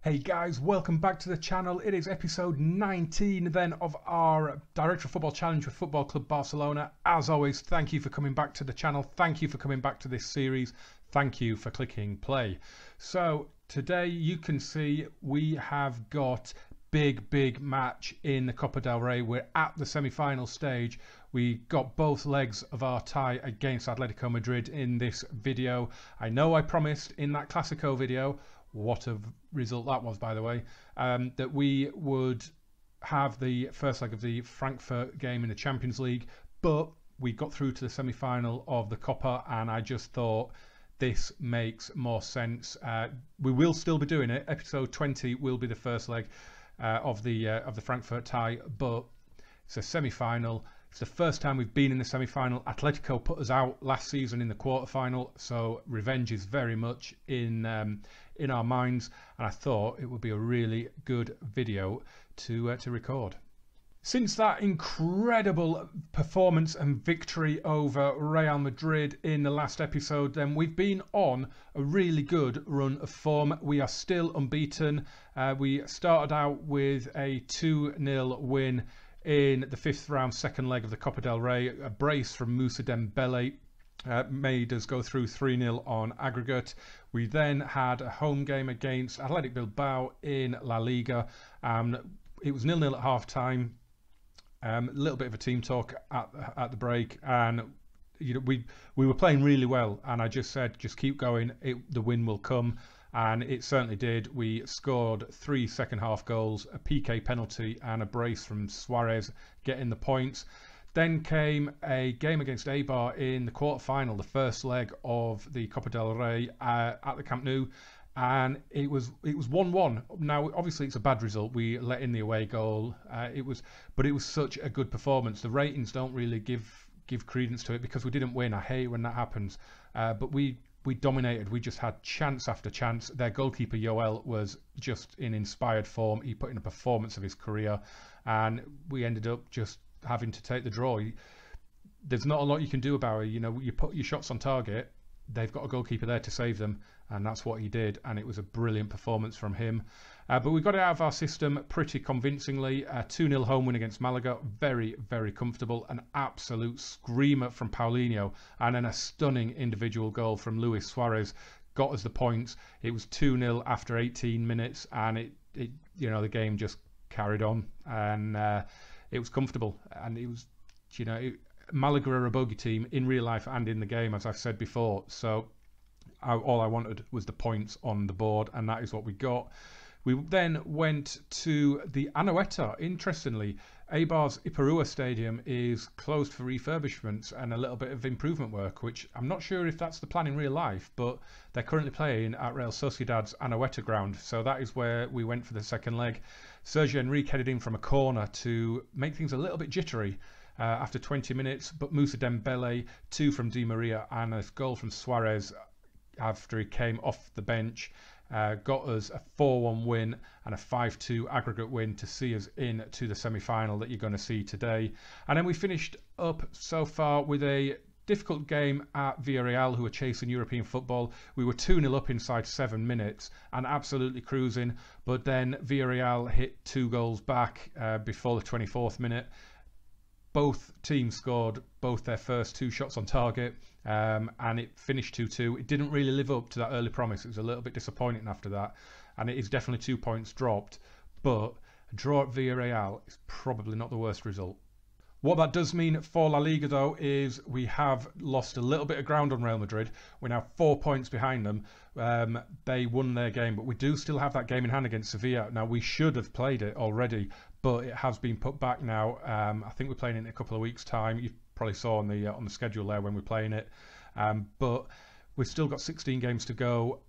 Hey guys, welcome back to the channel. It is episode 19 then of our Director of Football Challenge with Football Club Barcelona. As always, thank you for coming back to the channel. Thank you for coming back to this series. Thank you for clicking play. So today you can see we have got big match in the Copa del Rey. We're at the semi-final stage. We got both legs of our tie against Atletico Madrid in this video. I know I promised in that Clasico video, what a result that was, by the way, that we would have the first leg of the Frankfurt game in the Champions League, but we got through to the semi-final of the Copa, and I just thought this makes more sense. We will still be doing it. Episode 20 will be the first leg of the Frankfurt tie, but it's a semi-final. It's the first time we've been in the semi-final. Atletico put us out last season in the quarter-final, so revenge is very much in our minds, and I thought it would be a really good video to record. Since that incredible performance and victory over Real Madrid in the last episode, then we've been on a really good run of form. We are still unbeaten. We started out with a 2-0 win in the fifth round, second leg of the Copa del Rey. A brace from Moussa Dembele made us go through 3-0 on aggregate. We then had a home game against Athletic Bilbao in La Liga. It was 0-0 at half time. A little bit of a team talk at the break, and we were playing really well, and I just said, just keep going, the win will come, and it certainly did. We scored 3 second half goals, a PK penalty and a brace from Suarez getting the points. Then came a game against Eibar in the quarter-final, the first leg of the Copa del Rey at the Camp Nou, and it was 1-1. Now, obviously, it's a bad result. We let in the away goal. But it was such a good performance. The ratings don't really give credence to it because we didn't win. I hate when that happens. But we dominated. We just had chance after chance. Their goalkeeper Joel was just in inspired form. He put in a performance of his career, and we ended up just having to take the draw. There's not a lot you can do about it. You put your shots on target. They've got a goalkeeper there to save them, and that's what he did, and it was a brilliant performance from him. But we got it out of our system pretty convincingly. A 2-0 home win against Malaga, very comfortable. An absolute screamer from Paulinho, and then a stunning individual goal from Luis Suarez got us the points. It was 2-0 after 18 minutes, and the game just carried on, and it was comfortable, and it was, Malaga are a bogey team in real life and in the game, as I've said before. So all I wanted was the points on the board, and that is what we got. We then went to the Anoeta. Interestingly, Eibar's Iparrua Stadium is closed for refurbishments and a little bit of improvement work, which I'm not sure if that's the plan in real life, but they're currently playing at Real Sociedad's Anoeta ground. So that is where we went for the second leg. Sergio Enrique headed in from a corner to make things a little bit jittery after 20 minutes, but Moussa Dembele, 2 from Di Maria, and a goal from Suarez after he came off the bench, got us a 4-1 win and a 5-2 aggregate win to see us in to the semi-final that you're going to see today. And then we finished up so far with a difficult game at Villarreal, who were chasing European football. We were 2-0 up inside 7 minutes and absolutely cruising, but then Villarreal hit 2 goals back before the 24th minute. Both teams scored both their first 2 shots on target, and it finished 2-2. It didn't really live up to that early promise. It was a little bit disappointing after that, and it is definitely 2 points dropped, but a draw at Villarreal is probably not the worst result. What that does mean for La Liga, though, is we have lost a little bit of ground on Real Madrid. We're now 4 points behind them. They won their game, but we do still have that game in hand against Sevilla. Now, we should have played it already, but it has been put back now. I think we're playing it in a couple of weeks' time. You probably saw on the schedule there when we're playing it. But we've still got 16 games to go.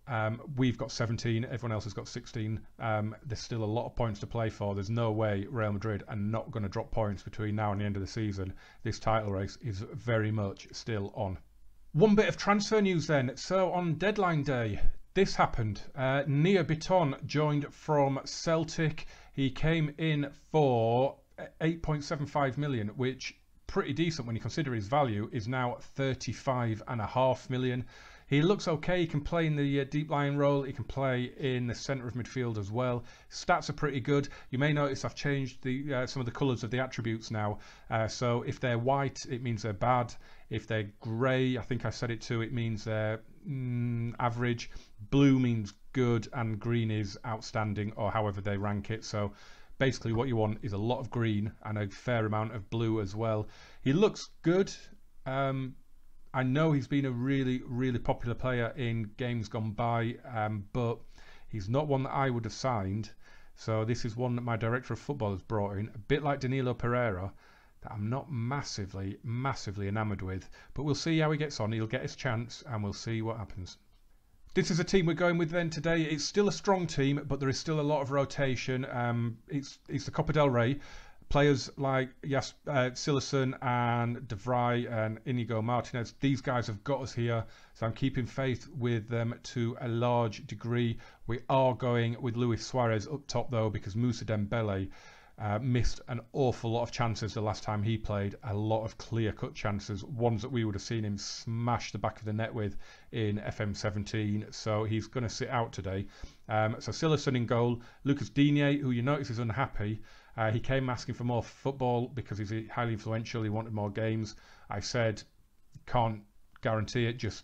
We've got 17. Everyone else has got 16. There's still a lot of points to play for. There's no way Real Madrid are not going to drop points between now and the end of the season. This title race is very much still on. One bit of transfer news then. So on deadline day, this happened. Nia Biton joined from Celtic. He came in for 8.75 million, which pretty decent when you consider his value is now 35.5 million. He looks okay. He can play in the deep lying role. He can play in the centre of midfield as well. Stats are pretty good. You may notice I've changed some of the colours of the attributes now. So if they're white, it means they're bad. If they're grey, I think I said it too, it means they're average. Blue means good, and green is outstanding, or however they rank it. So basically what you want is a lot of green and a fair amount of blue as well. He looks good. I know he's been a really, really popular player in games gone by, but he's not one that I would have signed. So this is one that my director of football has brought in, a bit like Danilo Pereira, that I'm not massively enamoured with. But we'll see how he gets on. He'll get his chance and we'll see what happens. This is a team we're going with then today. It's still a strong team, but there is still a lot of rotation. It's the Copa del Rey. Players like Sillerson and De Vrij and Inigo Martinez, these guys have got us here, so I'm keeping faith with them to a large degree. We are going with Luis Suarez up top though, because Moussa Dembele missed an awful lot of chances the last time he played, a lot of clear-cut chances, ones that we would have seen him smash the back of the net with in FM17, so he's going to sit out today. So Sillerson in goal, Lucas Digne, who you notice is unhappy. He came asking for more football because he's highly influential. He wanted more games. I said, can't guarantee it, just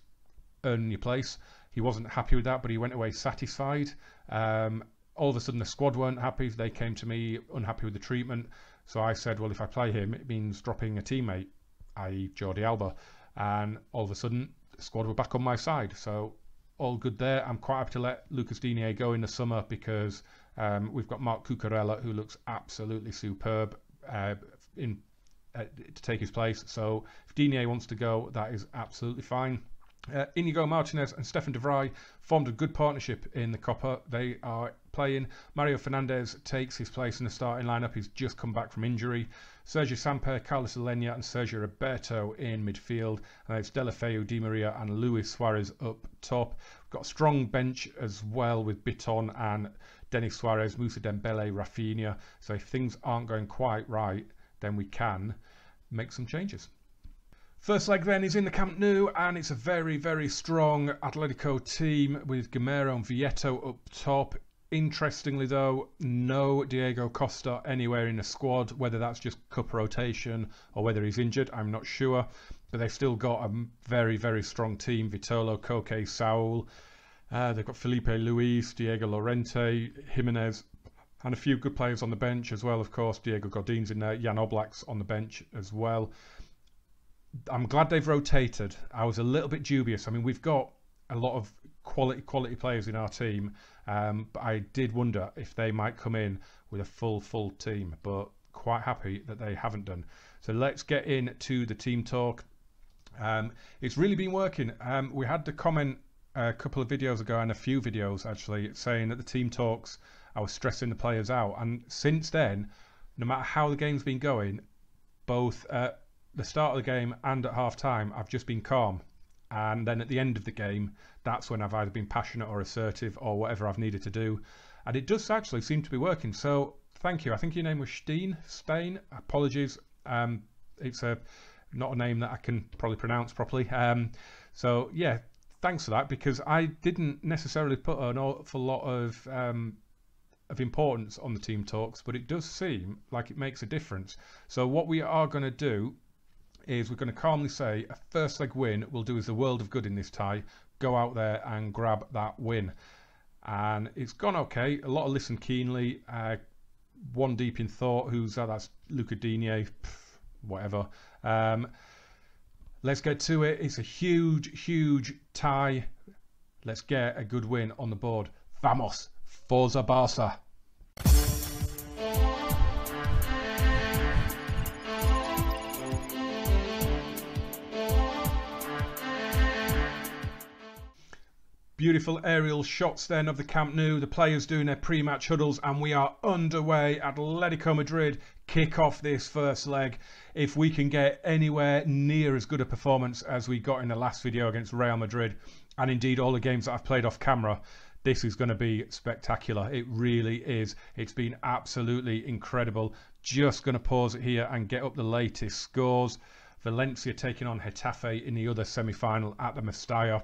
earn your place. He wasn't happy with that, but he went away satisfied. All of a sudden, the squad weren't happy. They came to me unhappy with the treatment. So I said, well, if I play him, it means dropping a teammate, i.e. Jordi Alba. And all of a sudden, the squad were back on my side. So all good there. I'm quite happy to let Lucas Digne go in the summer because we've got Marc Cucurella, who looks absolutely superb to take his place. So if Digne wants to go, that is absolutely fine. Inigo Martinez and Stefan De Vrij formed a good partnership in the Copa. They are playing. Mario Fernandes takes his place in the starting lineup. He's just come back from injury. Sergio Samper, Carlos Alenia and Sergio Roberto in midfield. And it's Deulofeu, Di Maria and Luis Suarez up top. We've got a strong bench as well with Biton and Denis Suarez, Moussa Dembele, Rafinha. So if things aren't going quite right, then we can make some changes. First leg then is in the Camp Nou, and it's a very, very strong Atletico team with Gamero and Vieto up top. Interestingly though, no Diego Costa anywhere in the squad, whether that's just cup rotation or whether he's injured, I'm not sure. But they've still got a very, very strong team. Vitolo, Koke, Saul. They've got Felipe Luis, Diego Lorente, Jimenez, and a few good players on the bench as well, of course. Diego Godin's in there, Jan Oblak's on the bench as well. I'm glad they've rotated. I was a little bit dubious. I mean, we've got a lot of quality players in our team, but I did wonder if they might come in with a full team, but quite happy that they haven't done. So let's get into the team talk. It's really been working. We had the comment a couple of videos ago, and a few videos actually, saying that the team talks, I was stressing the players out, and since then, no matter how the game's been going, both at the start of the game and at half time, I've just been calm, and then at the end of the game, that's when I've either been passionate or assertive or whatever I've needed to do, and it does actually seem to be working. So thank you. I think your name was Spain. Apologies. It's not a name that I can probably pronounce properly. So yeah, thanks for that, because I didn't necessarily put an awful lot of importance on the team talks, but it does seem like it makes a difference. So what we are going to do is we're going to calmly say a first leg win will do us a world of good in this tie. Go out there and grab that win. And it's gone okay. A lot of listen keenly. One deep in thought. Who's that? That's Luca Digne. Whatever. Let's get to it. It's a huge tie. Let's get a good win on the board. Vamos. Forza Barca. Beautiful aerial shots then of the Camp Nou, the players doing their pre-match huddles, and we are underway. Atletico Madrid kick off this first leg. If we can get anywhere near as good a performance as we got in the last video against Real Madrid, and indeed all the games that I've played off camera, this is going to be spectacular. It really is. It's been absolutely incredible. Just going to pause it here and get up the latest scores. Valencia taking on Getafe in the other semi-final at the Mestalla.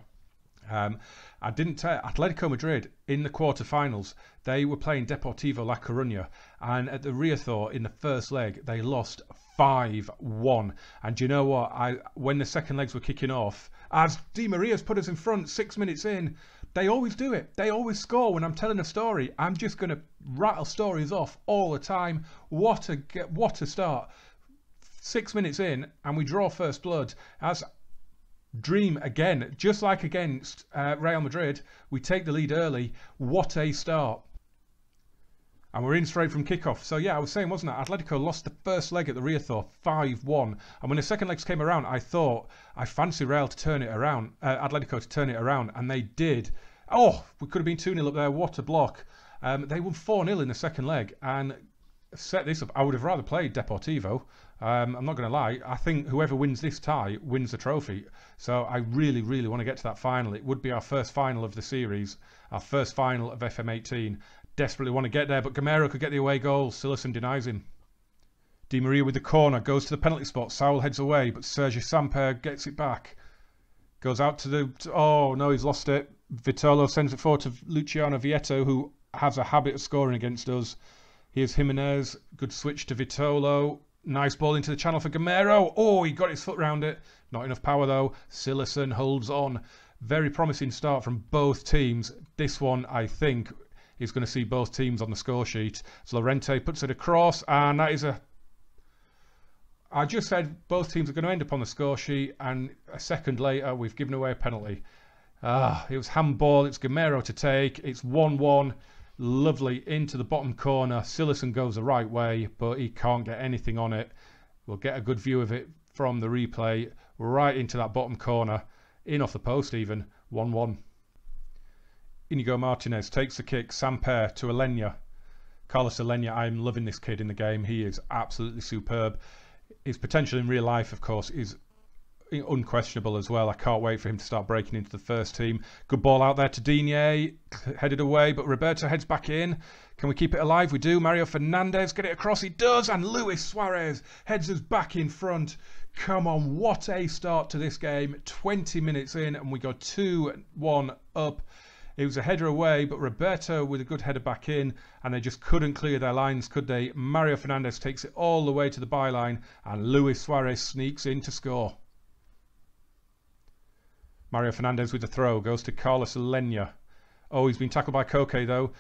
I didn't tell Atletico Madrid in the quarterfinals. They were playing Deportivo La Coruña, and at the Riazor in the first leg they lost 5-1. And do you know what? When the second legs were kicking off, as Di Maria's put us in front 6 minutes in, they always do it. They always score when I'm telling a story. I'm just going to rattle stories off all the time. What a start. 6 minutes in, and we draw first blood. As dream again, just like against Real Madrid, we take the lead early. What a start. And we're in straight from kickoff. So yeah, I was saying, wasn't it? Atletico lost the first leg at the Riazor 5-1. And when the second legs came around, I thought I fancy Real to turn it around, Atletico to turn it around, and they did. Oh, we could have been 2-0 up there. What a block. They won 4-0 in the second leg and set this up. I would have rather played Deportivo. I'm not going to lie. I think whoever wins this tie wins the trophy. So I really, really want to get to that final. It would be our first final of the series, our first final of FM18. Desperately want to get there, but Gamero could get the away goal. Silerson denies him. Di Maria with the corner, goes to the penalty spot. Saul heads away, but Sergio Samper gets it back. Goes out to the... Oh, no, he's lost it. Vitolo sends it forward to Luciano Vietto, who has a habit of scoring against us. Here's Jimenez. Good switch to Vitolo. Nice ball into the channel for Gamero. Oh, he got his foot round it. Not enough power, though. Silerson holds on. Very promising start from both teams. This one, I think, is going to see both teams on the score sheet. So Lorente puts it across, and that is a... I just said both teams are going to end up on the score sheet, and a second later, we've given away a penalty. It was handball. It's Gamero to take. It's 1-1. Lovely into the bottom corner. Silerson goes the right way, but he can't get anything on it. We'll get a good view of it from the replay. Right into that bottom corner. In off the post even. 1-1. Inigo Martinez takes the kick. Samper to Alenya. Carlos Alenya, I'm loving this kid in the game. He is absolutely superb. His potential in real life, of course, is unquestionable as well. I can't wait for him to start breaking into the first team. Good ball out there to Digne. Headed away, but Roberto heads back in. Can we keep it alive? We do. Mario Fernandez, get it across. He does. And Luis Suarez heads us back in front. Come on, what a start to this game. 20 minutes in, and we go 2-1 up. It was a header away, but Roberto with a good header back in, and they just couldn't clear their lines, could they? Mario Fernandez takes it all the way to the byline, and Luis Suarez sneaks in to score. Mario Fernandez with the throw, goes to Carlos Alenya. Oh, he's been tackled by Koke though.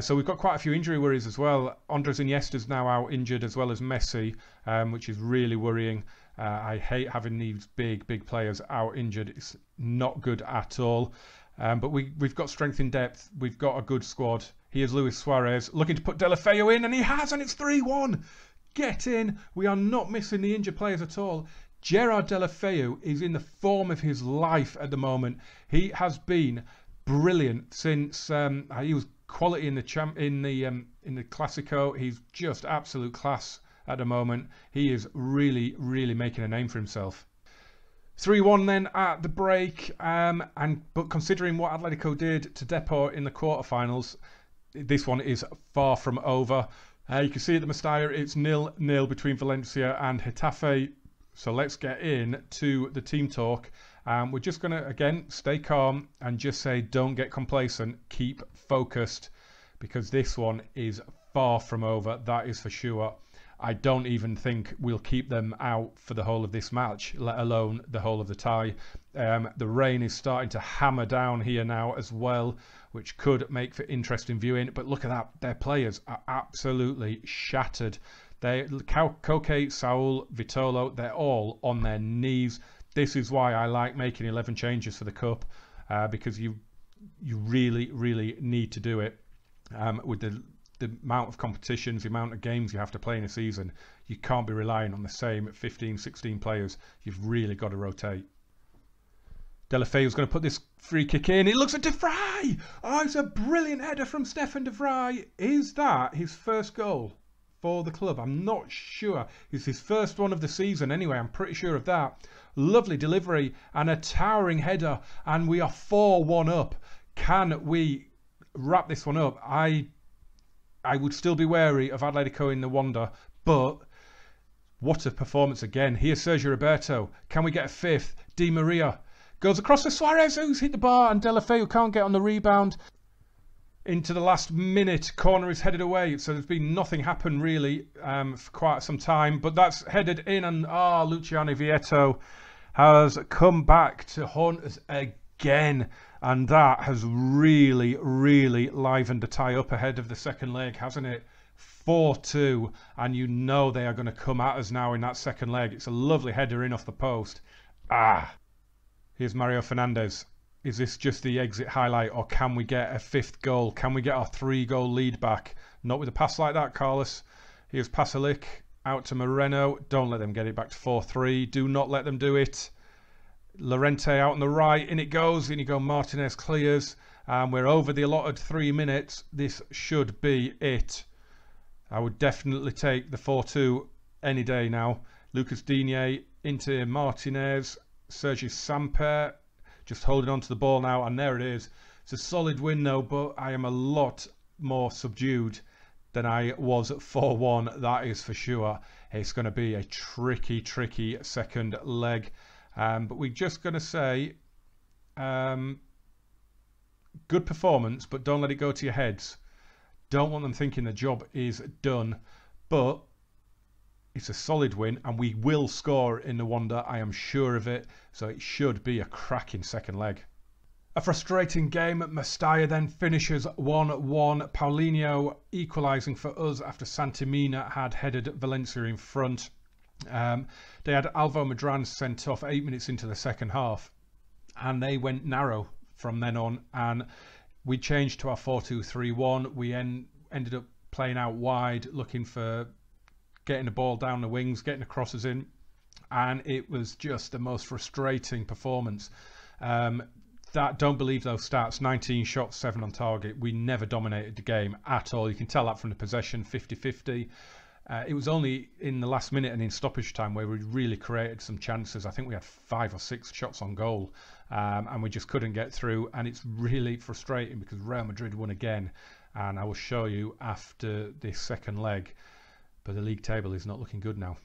So we've got quite a few injury worries as well. Andres Iniesta's now out injured, as well as Messi, which is really worrying. I hate having these big players out injured. It's not good at all. But we've got strength in depth. We've got a good squad. Here's Luis Suarez looking to put Deulofeu in, and he has, and it's 3-1. Get in. We are not missing the injured players at all. Gerard Deulofeu is in the form of his life at the moment. He has been brilliant since he was quality in the Clásico. He's just absolute class at the moment. He is really making a name for himself. 3-1 then at the break, but considering what Atletico did to Depor in the quarterfinals, this one is far from over. You can see at the Mestalla it's 0-0 between Valencia and Getafe. So let's get in to the team talk. We're just going to, again, stay calm and just say don't get complacent. Keep focused, because this one is far from over. That is for sure. I don't even think we'll keep them out for the whole of this match, let alone the whole of the tie. The rain is starting to hammer down here now as well, which could make for interesting viewing. But look at that. Their players are absolutely shattered. Koke, Saul, Vitolo, they're all on their knees. This is why I like making 11 changes for the Cup, because you really need to do it. With the amount of competitions, the amount of games you have to play in a season, you can't be relying on the same 15, 16 players. You've really got to rotate. Deulofeu's going to put this free kick in. It looks at De Vrij. Oh, it's a brilliant header from Stefan De Vrij. Is that his first goal for the club? I'm not sure. It's his first one of the season anyway. I'm pretty sure of that. Lovely delivery and a towering header, and we are 4-1 up. Can we wrap this one up? I would still be wary of Atletico in the Wanda, but what a performance again. Here's Sergio Roberto. Can we get a fifth? Di Maria Goes across to Suarez, who's hit the bar, and Deulofeu can't get on the rebound. Into the last minute, corner is headed away, so there's been nothing happen really for quite some time, but that's headed in, and Luciano Vietto has come back to haunt us again, and that has really livened the tie up ahead of the second leg, hasn't it? 4-2, and you know they are going to come at us now in that second leg. It's a lovely header in off the post. Here's Mario Fernandes. Is this just the exit highlight, or can we get a fifth goal? Can we get our 3-goal lead back? Not with a pass like that, Carlos. Here's Pasalic out to Moreno. Don't let them get it back to 4-3. Do not let them do it. Llorente out on the right. In it goes. Inigo Martinez clears. And we're over the allotted 3 minutes. This should be it. I would definitely take the 4-2 any day now. Lucas Digne into Martinez. Sergi Samper just holding on to the ball now, and there it is. It's a solid win though, but I am a lot more subdued than I was at 4-1, that is for sure. It's going to be a tricky second leg, but we're just going to say good performance, but don't let it go to your heads. Don't want them thinking the job is done, but it's a solid win, and we will score in the Wanda, I am sure of it. So it should be a cracking second leg. A frustrating game. Mestalla then finishes 1-1. Paulinho equalising for us after Santimina had headed Valencia in front. They had Alvaro Madran sent off 8 minutes into the second half, and they went narrow from then on. And we changed to our 4-2-3-1. We ended up playing out wide, looking for getting the ball down the wings, getting the crosses in, and it was just the most frustrating performance. Don't believe those stats. 19 shots, 7 on target. We never dominated the game at all. You can tell that from the possession, 50-50. It was only in the last minute and in stoppage time where we really created some chances. I think we had 5 or 6 shots on goal, and we just couldn't get through, and it's really frustrating because Real Madrid won again, and I will show you after this second leg. But the league table is not looking good now.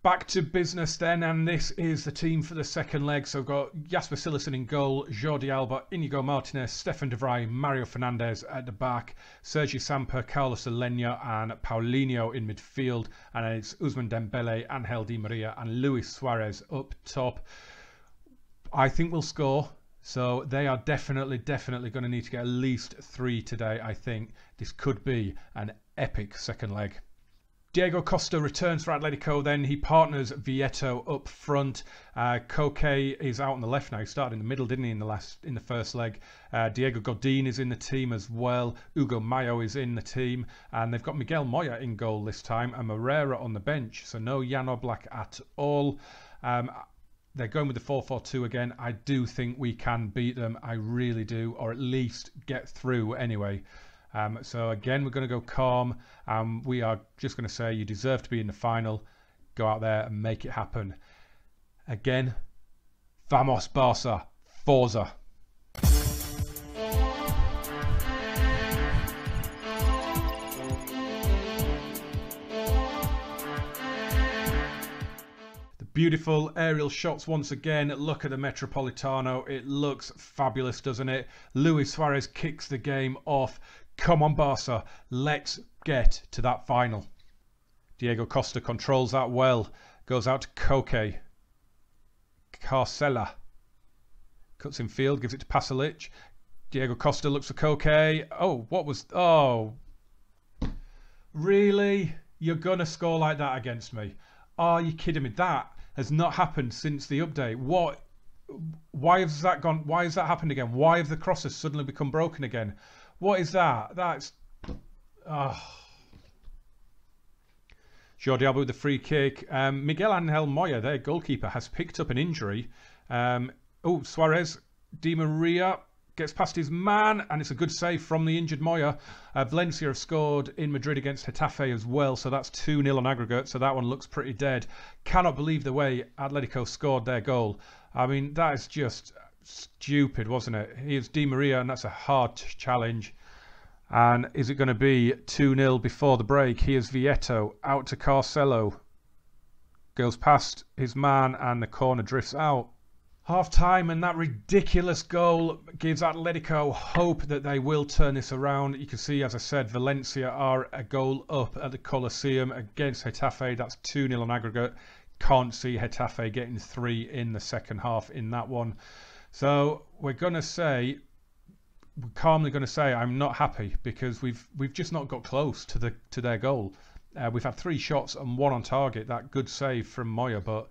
Back to business then, and this is the team for the second leg. So we've got Jasper Cillessen in goal, Jordi Alba, Inigo Martinez, Stefan de Vrij, Mario Fernandes at the back, Sergi Samper, Carlos Alenya and Paulinho in midfield, and then it's Ousmane Dembele, Angel Di Maria and Luis Suarez up top. I think we'll score. So they are definitely going to need to get at least 3 today, I think. This could be an epic second leg. Diego Costa returns for Atletico then. He partners Vietto up front. Koke is out on the left now. He started in the middle, didn't he, in the first leg. Diego Godin is in the team as well. Hugo Mayo is in the team. And they've got Miguel Moya in goal this time and Moreira on the bench. So no Jan Oblak at all. They're going with the 4-4-2 again. I do think we can beat them. I really do. Or at least get through anyway. So again, we're going to go calm. We are just going to say you deserve to be in the final. Go out there and make it happen. Again, Vamos Barca, Forza. Beautiful aerial shots once again. Look at the Metropolitano. It looks fabulous, doesn't it? Luis Suarez kicks the game off. Come on, Barca. Let's get to that final. Diego Costa controls that well. Goes out to Koke. Carcela. Cuts in field. Gives it to Pasalic. Diego Costa looks for Koke. Oh, what was... Oh. Really? You're going to score like that against me? Are you kidding me? That has not happened since the update. What? Why has that gone? Why has that happened again? Why have the crosses suddenly become broken again? What is that? That's... Jordi Alba with the free kick. Miguel Angel Moya, their goalkeeper, has picked up an injury. Suarez. Di Maria gets past his man, and it's a good save from the injured Moya. Valencia have scored in Madrid against Getafe as well, so that's 2-0 on aggregate, so that one looks pretty dead. Cannot believe the way Atletico scored their goal. I mean, that is just stupid, wasn't it? Here's Di Maria, and that's a hard challenge. And is it going to be 2-0 before the break? Here's Vietto, out to Carcelo. Goes past his man, and the corner drifts out. Half time, and that ridiculous goal gives Atletico hope that they will turn this around. You can see, as I said, Valencia are a goal up at the Coliseum against Getafe. That's 2-0 on aggregate. Can't see Getafe getting 3 in the second half in that one. So we're calmly going to say I'm not happy, because we've just not got close to their goal. We've had 3 shots and 1 on target. That good save from Moya, but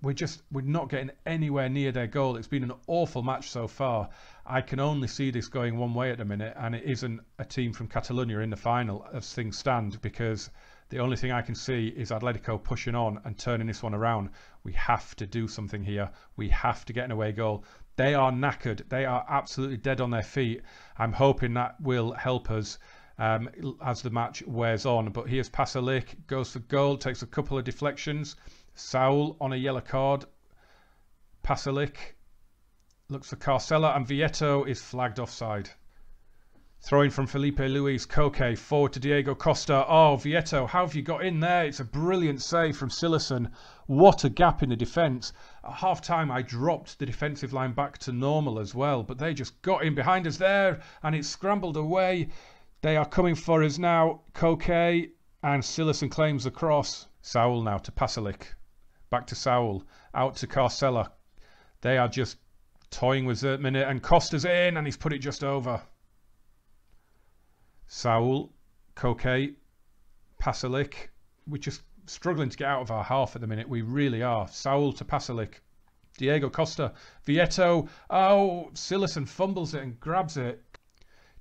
we're not getting anywhere near their goal. It's been an awful match so far. I can only see this going one way at the minute, and it isn't a team from Catalonia in the final as things stand, because the only thing I can see is Atletico pushing on and turning this one around. We have to do something here. We have to get an away goal. They are knackered. They are absolutely dead on their feet. I'm hoping that will help us as the match wears on. But here's Pasalic, goes for goal, takes a couple of deflections. Saul on a yellow card. Pasalic looks for Carcella, and Vieto is flagged offside. Throwing from Felipe Luis, Koke forward to Diego Costa. Oh, Vieto, how have you got in there? It's a brilliant save from Silerson. What a gap in the defence. At half time, I dropped the defensive line back to normal as well, but they just got in behind us there, and it scrambled away. They are coming for us now. Koke, and Silerson claims the cross. Saul now to Pasalic. Back to Saul. Out to Carcella. They are just toying with the minute, and Costa's in, and he's put it just over. Saul, Koke, Pasalic. We're just struggling to get out of our half at the minute. We really are. Saul to Pasalic. Diego Costa. Vieto. Oh, Silerson fumbles it and grabs it.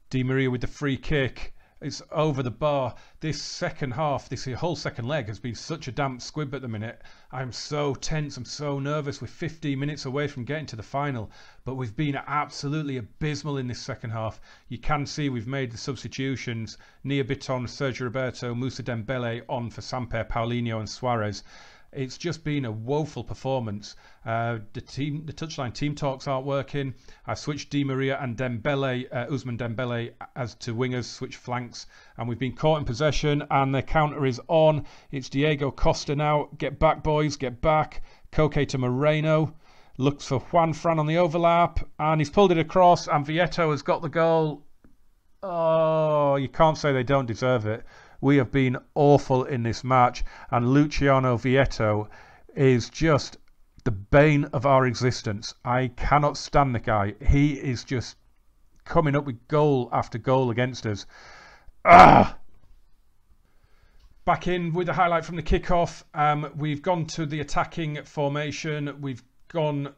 Di Maria with the free kick. It's over the bar. This second half, this whole second leg has been such a damp squib at the minute. I'm so tense, I'm so nervous. We're 15 minutes away from getting to the final, but we've been absolutely abysmal in this second half. You can see we've made the substitutions. Nia Biton, Sergio Roberto, Moussa Dembele on for Samper, Paulinho and Suarez. It's just been a woeful performance. The touchline team talks aren't working. I switched Di Maria and Dembele, Ousmane Dembele as to wingers, switch flanks, and we've been caught in possession, and the counter is on. It's Diego Costa now. Get back, boys, get back. Koke to Moreno. Looks for Juan Fran on the overlap, and he's pulled it across, and Vieto has got the goal. Oh, you can't say they don't deserve it. We have been awful in this match, and Luciano Vieto is just the bane of our existence. I cannot stand the guy. He is just coming up with goal after goal against us. Back in with the highlight from the kickoff. We've gone to the attacking formation. We're going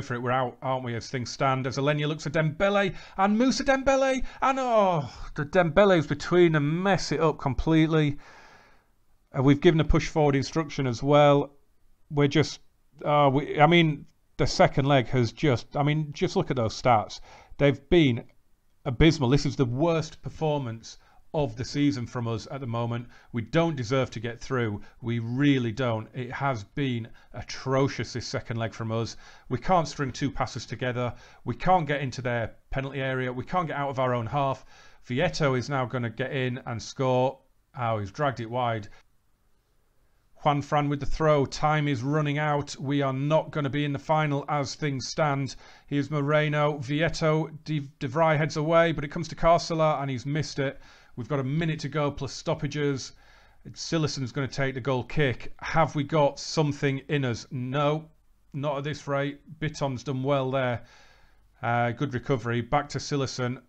for it. We're out, aren't we, as things stand? As Alenia looks at Dembele, and Moussa Dembele, and the Dembele's between and mess it up completely. We've given a push forward instruction as well. We're just, the second leg has just look at those stats. They've been abysmal. This is the worst performance of the season from us at the moment. We don't deserve to get through. We really don't. It has been atrocious, this second leg from us. We can't string 2 passes together. We can't get into their penalty area. We can't get out of our own half. Vieto is now going to get in and score. Oh, he's dragged it wide. Juan Fran with the throw. Time is running out. We are not going to be in the final as things stand. Here's Moreno. Vieto. De Vrij heads away, but it comes to Carcella, and he's missed it. We've got a minute to go plus stoppages. Silerson's going to take the goal kick. Have we got something in us? No, not at this rate. Biton's done well there. Good recovery. Back to Silerson.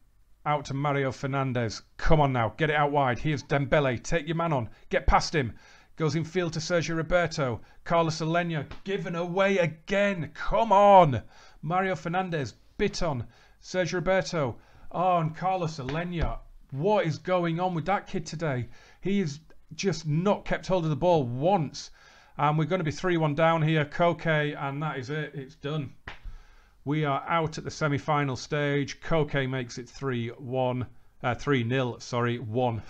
Out to Mario Fernandez. Come on now. Get it out wide. Here's Dembele. Take your man on. Get past him. Goes in field to Sergio Roberto. Carlos Alenia. Given away again. Come on. Mario Fernandez. Biton. Sergio Roberto. Oh, and Carlos Alenia. What is going on with that kid today? He has just not kept hold of the ball once. And we're going to be 3-1 down here. Koke, and that is it. It's done. We are out at the semi-final stage. Koke makes it 3-1. 3-0, sorry. 1.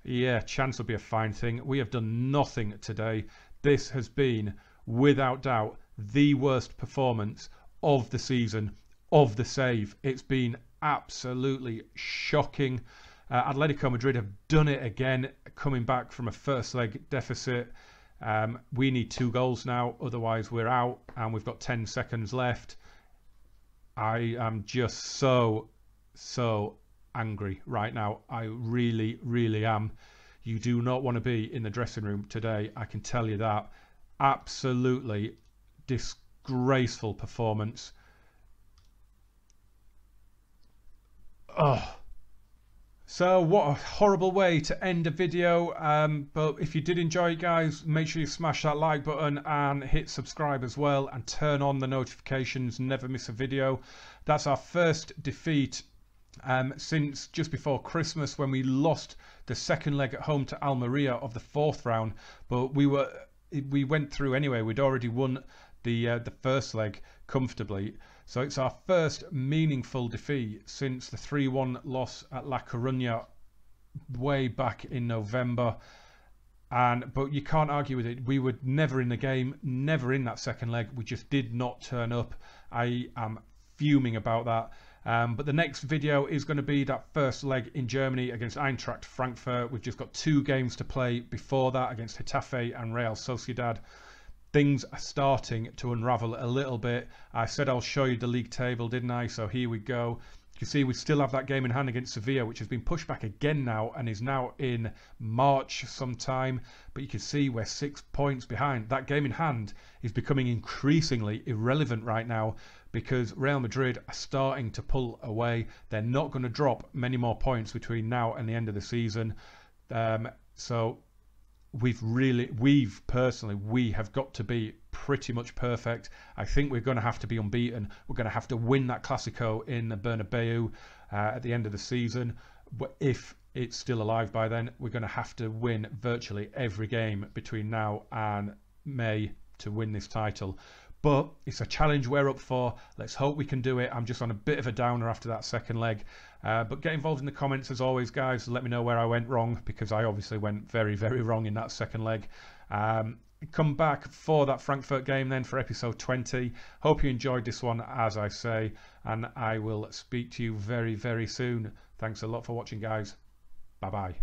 Yeah, chance will be a fine thing. We have done nothing today. This has been, without doubt, the worst performance of the season, of the save. It's been absolutely shocking. Atletico Madrid have done it again, coming back from a first leg deficit. We need 2 goals now, otherwise we're out, and we've got 10 seconds left. I am just so angry right now. I really am. You do not want to be in the dressing room today, I can tell you that. Absolutely disgraceful performance. Oh. So what a horrible way to end a video, but if you did enjoy it, guys, make sure you smash that like button and hit subscribe as well, and turn on the notifications, never miss a video. That's our first defeat since just before Christmas, when we lost the second leg at home to Almeria of the 4th round, but we went through anyway. We'd already won the first leg comfortably. So it's our first meaningful defeat since the 3-1 loss at La Coruña way back in November. But you can't argue with it. We were never in the game, never in that second leg. We just did not turn up. I am fuming about that. But the next video is going to be that first leg in Germany against Eintracht Frankfurt. We've just got 2 games to play before that against Getafe and Real Sociedad. Things are starting to unravel a little bit. I said I'll show you the league table, didn't I? So here we go. You can see we still have that game in hand against Sevilla, which has been pushed back again now and is now in March sometime. But you can see we're 6 points behind. That game in hand is becoming increasingly irrelevant right now, because Real Madrid are starting to pull away. They're not going to drop many more points between now and the end of the season. So we have got to be pretty much perfect. I think we're going to have to be unbeaten. We're going to have to win that Clásico in the Bernabeu at the end of the season. If it's still alive by then, we're going to have to win virtually every game between now and May to win this title. But it's a challenge we're up for. Let's hope we can do it. I'm just on a bit of a downer after that second leg. But get involved in the comments as always, guys. Let me know where I went wrong, because I obviously went very wrong in that second leg. Come back for that Frankfurt game then for episode 20. Hope you enjoyed this one, as I say. And I will speak to you very soon. Thanks a lot for watching, guys. Bye-bye.